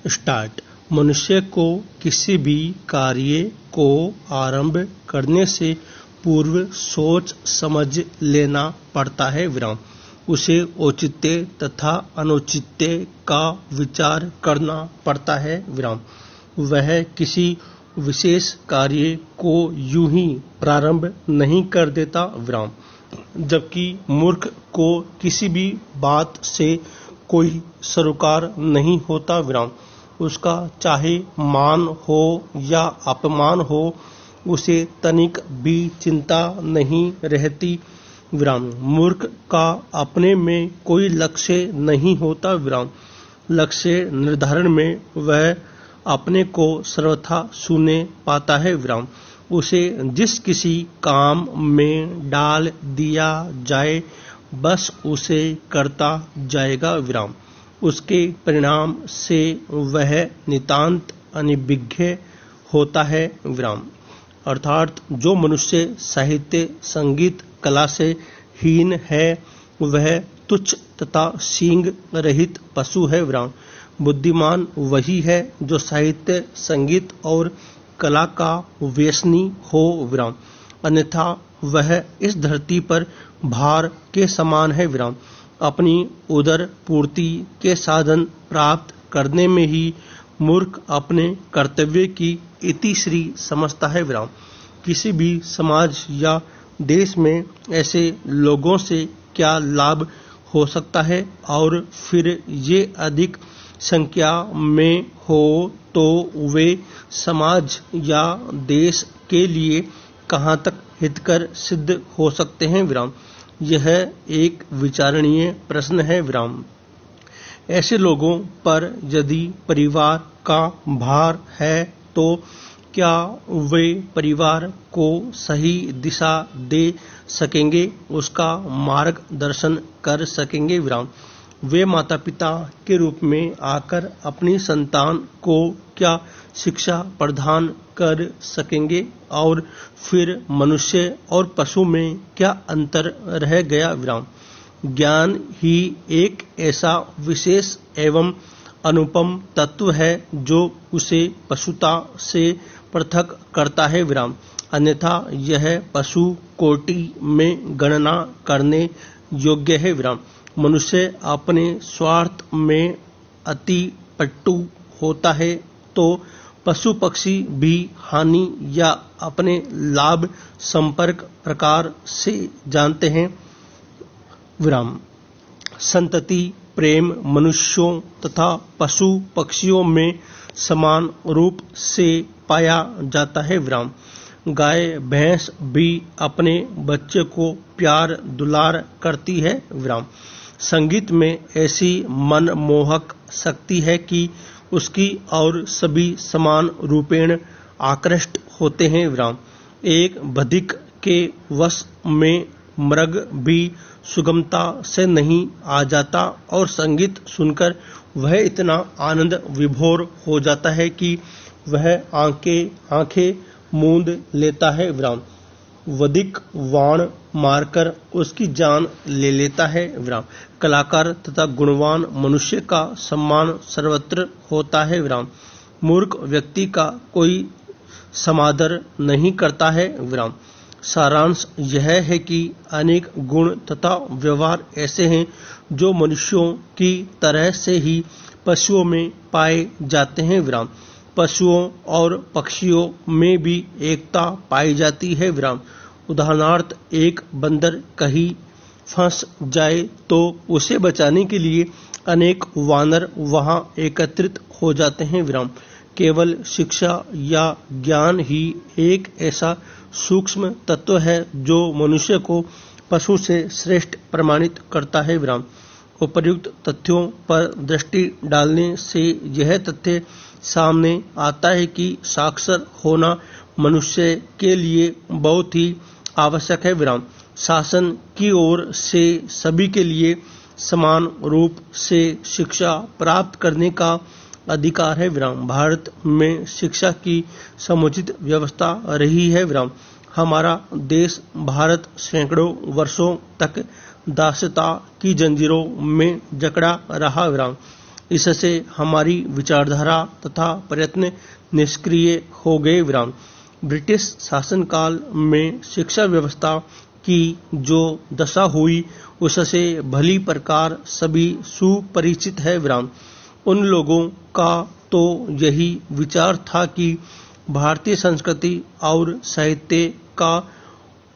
Start. मनुष्य को किसी भी कार्य को आरंभ करने से पूर्व सोच समझ लेना पड़ता है। विराम। उसे औचित्य तथा अनुचित्य का विचार करना पड़ता है। विराम। वह किसी विशेष कार्य को यूं ही प्रारंभ नहीं कर देता। विराम। जबकि मूर्ख को किसी भी बात से कोई सरोकार नहीं होता। विराम। उसका चाहे मान हो या अपमान हो, उसे तनिक भी चिंता नहीं रहती। विराम। मूर्ख का अपने में कोई लक्ष्य नहीं होता। विराम। लक्ष्य निर्धारण में वह अपने को सर्वथा शून्य पाता है। विराम। उसे जिस किसी काम में डाल दिया जाए, बस उसे करता जाएगा। विराम। उसके परिणाम से वह नितांत अनभिज्ञ होता है। विराम। अर्थात जो मनुष्य साहित्य संगीत कला से हीन है, वह तुच्छ तथा सींग रहित पशु है। विराम। बुद्धिमान वही है जो साहित्य संगीत और कला का व्यसनी हो। विराम। अन्यथा वह इस धरती पर भार के समान है। विराम। अपनी उदर पूर्ति के साधन प्राप्त करने में ही मूर्ख अपने कर्तव्य की इतिश्री समझता है। विराम। किसी भी समाज या देश में ऐसे लोगों से क्या लाभ हो सकता है, और फिर ये अधिक संख्या में हो तो वे समाज या देश के लिए कहाँ तक हितकर सिद्ध हो सकते हैं। विराम। यह एक विचारणीय प्रश्न है। विराम। ऐसे लोगों पर यदि परिवार का भार है, तो क्या वे परिवार को सही दिशा दे सकेंगे, उसका मार्गदर्शन कर सकेंगे। विराम। वे माता पिता के रूप में आकर अपनी संतान को क्या शिक्षा प्रदान कर सकेंगे, और फिर मनुष्य और पशु में क्या अंतर रह गया। विराम। ज्ञान ही एक ऐसा विशेष एवं अनुपम तत्व है जो उसे पशुता से पृथक करता है। विराम। अन्यथा यह पशु कोटि में गणना करने योग्य है। विराम। मनुष्य अपने स्वार्थ में अति पट्टू होता है, तो पशु पक्षी भी हानि या अपने लाभ संपर्क प्रकार से जानते हैं। विराम। संतति प्रेम मनुष्यों तथा पशु पक्षियों में समान रूप से पाया जाता है। विराम। गाय भैंस भी अपने बच्चे को प्यार दुलार करती है। विराम। संगीत में ऐसी मनमोहक शक्ति है कि उसकी और सभी समान रूपेण आकृष्ट होते हैं। विराम। एक बधिक के वश में मृग भी सुगमता से नहीं आ जाता, और संगीत सुनकर वह इतना आनंद विभोर हो जाता है कि वह आंखें मूंद लेता है। विराम। वधिक वाण मारकर उसकी जान ले लेता है। विराम। कलाकार तथा गुणवान मनुष्य का सम्मान सर्वत्र होता है। विराम। मूर्ख व्यक्ति का कोई समादर नहीं करता है। विराम। सारांश यह है कि अनेक गुण तथा व्यवहार ऐसे हैं जो मनुष्यों की तरह से ही पशुओं में पाए जाते हैं। विराम। पशुओं और पक्षियों में भी एकता पाई जाती है। विराम। उदाहरणार्थ, एक बंदर कहीं फंस जाए तो उसे बचाने के लिए अनेक वानर वहां एकत्रित हो जाते हैं। विराम। केवल शिक्षा या ज्ञान ही एक ऐसा सूक्ष्म तत्व है जो मनुष्य को पशु से श्रेष्ठ प्रमाणित करता है। विराम। उपर्युक्त तथ्यों पर दृष्टि डालने से यह तथ्य सामने आता है कि साक्षर होना मनुष्य के लिए बहुत ही आवश्यक है। विराम। शासन की ओर से सभी के लिए समान रूप से शिक्षा प्राप्त करने का अधिकार है। विराम। भारत में शिक्षा की समुचित व्यवस्था रही है। विराम। हमारा देश भारत सैकड़ों वर्षों तक दासता की जंजीरों में जकड़ा रहा। विराम। इससे हमारी विचारधारा तथा प्रयत्न निष्क्रिय हो गए। विराम। ब्रिटिश शासनकाल में शिक्षा व्यवस्था की जो दशा हुई उससे भली प्रकार सभी सुपरिचित है। विराम। उन लोगों का तो यही विचार था कि भारतीय संस्कृति और साहित्य का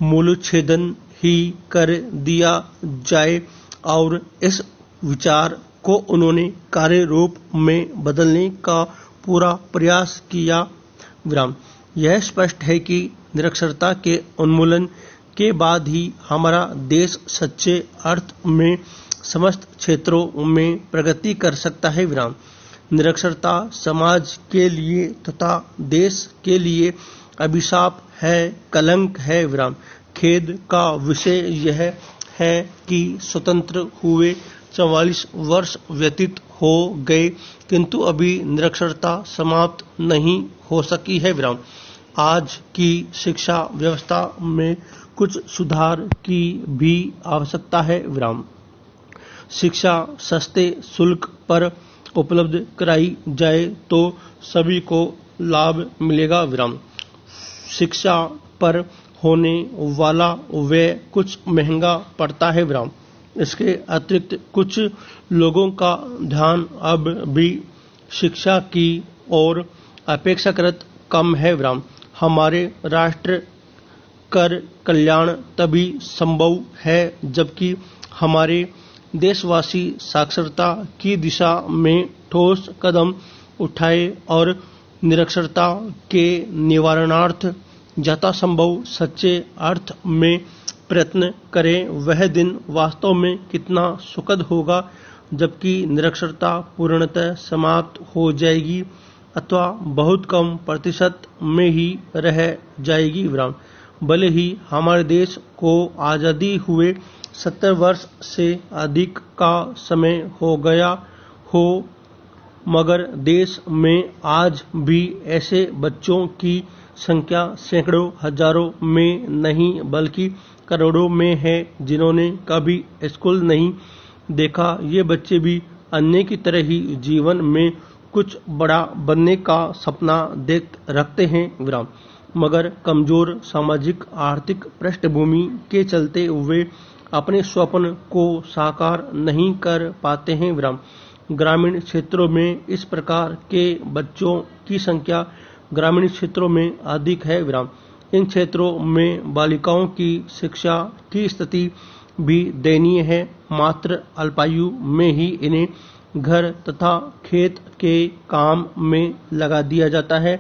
मूलोच्छेदन ही कर दिया जाए और इस विचार को उन्होंने कार्य रूप में बदलने का पूरा प्रयास किया। विराम। यह स्पष्ट है कि निरक्षरता के उन्मूलन के बाद ही हमारा देश सच्चे अर्थ में समस्त क्षेत्रों में प्रगति कर सकता है। विराम। निरक्षरता समाज के लिए तथा देश के लिए अभिशाप है, कलंक है। विराम। खेद का विषय यह है कि स्वतंत्र हुए 44 वर्ष व्यतीत हो गए किंतु अभी निरक्षरता समाप्त नहीं हो सकी है। विराम। आज की शिक्षा व्यवस्था में कुछ सुधार की भी आवश्यकता है। विराम। शिक्षा सस्ते शुल्क पर उपलब्ध कराई जाए तो सभी को लाभ मिलेगा। विराम। शिक्षा पर होने वाला व्यय कुछ महंगा पड़ता है। विराम। इसके अतिरिक्त कुछ लोगों का ध्यान अब भी शिक्षा की ओर अपेक्षाकृत कम है। विराम। हमारे राष्ट्र कर कल्याण तभी संभव है जबकि हमारे देशवासी साक्षरता की दिशा में ठोस कदम उठाए और निरक्षरता के निवारणार्थ यथासंभव सच्चे अर्थ में प्रयत्न करें। वह दिन वास्तव में कितना सुखद होगा जबकि निरक्षरता पूर्णतः समाप्त हो जाएगी अथवा बहुत कम प्रतिशत में ही रह जाएगी। विराम। भले ही हमारे देश को आजादी हुए 70 वर्ष से अधिक का समय हो गया हो मगर देश में आज भी ऐसे बच्चों की संख्या सैकड़ों हजारों में नहीं बल्कि करोड़ों में है जिन्होंने कभी स्कूल नहीं देखा। ये बच्चे भी अन्य की तरह ही जीवन में कुछ बड़ा बनने का सपना रखते हैं। विराम। मगर कमजोर सामाजिक आर्थिक पृष्ठभूमि के चलते वे अपने स्वप्न को साकार नहीं कर पाते हैं। विराम। ग्रामीण क्षेत्रों में इस प्रकार के बच्चों की संख्या ग्रामीण क्षेत्रों में अधिक है। विराम। इन क्षेत्रों में बालिकाओं की शिक्षा की स्थिति भी दयनीय है। मात्र अल्पायु में ही इन्हें घर तथा खेत के काम में लगा दिया जाता है।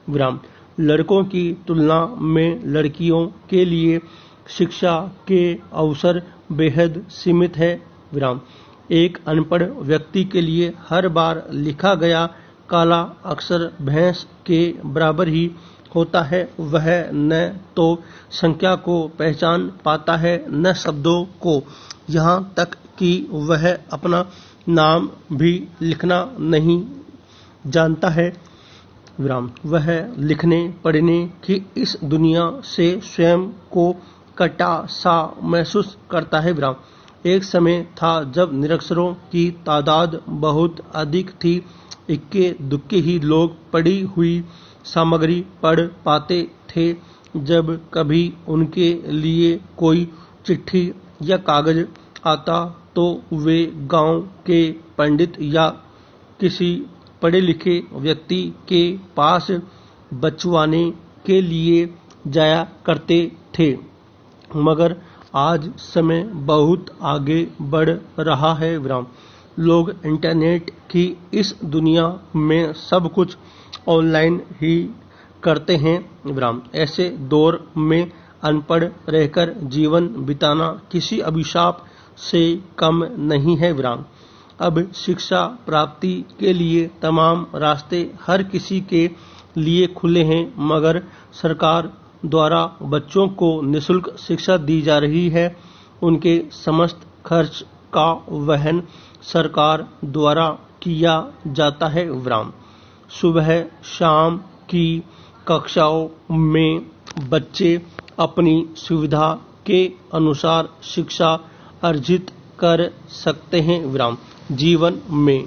विराम। लड़कों की तुलना में लड़कियों के लिए शिक्षा के अवसर बेहद सीमित है। विराम। एक अनपढ़ व्यक्ति के लिए हर बार लिखा गया काला अक्षर भैंस के बराबर ही होता है। वह न तो संख्या को पहचान पाता है न शब्दों को, यहाँ तक कि वह अपना नाम भी लिखना नहीं जानता है। विराम। वह लिखने पढ़ने की इस दुनिया से स्वयं को कटा सा महसूस करता है। विराम। एक समय था जब निरक्षरों की तादाद बहुत अधिक थी। इक्के दुक्के ही लोग पढ़ी हुई सामग्री पढ़ पाते थे। जब कभी उनके लिए कोई चिट्ठी या कागज आता तो वे गांव के पंडित या किसी पढ़े लिखे व्यक्ति के पास बचवाने के लिए जाया करते थे। मगर आज समय बहुत आगे बढ़ रहा है। विराम। लोग इंटरनेट की इस दुनिया में सब कुछ ऑनलाइन ही करते हैं। विराम। ऐसे दौर में अनपढ़ रहकर जीवन बिताना किसी अभिशाप से कम नहीं है। विराम। अब शिक्षा प्राप्ति के लिए तमाम रास्ते हर किसी के लिए खुले हैं मगर सरकार द्वारा बच्चों को निःशुल्क शिक्षा दी जा रही है। उनके समस्त खर्च का वहन सरकार द्वारा किया जाता है। विराम। सुबह शाम की कक्षाओं में बच्चे अपनी सुविधा के अनुसार शिक्षा अर्जित कर सकते हैं। विराम। जीवन में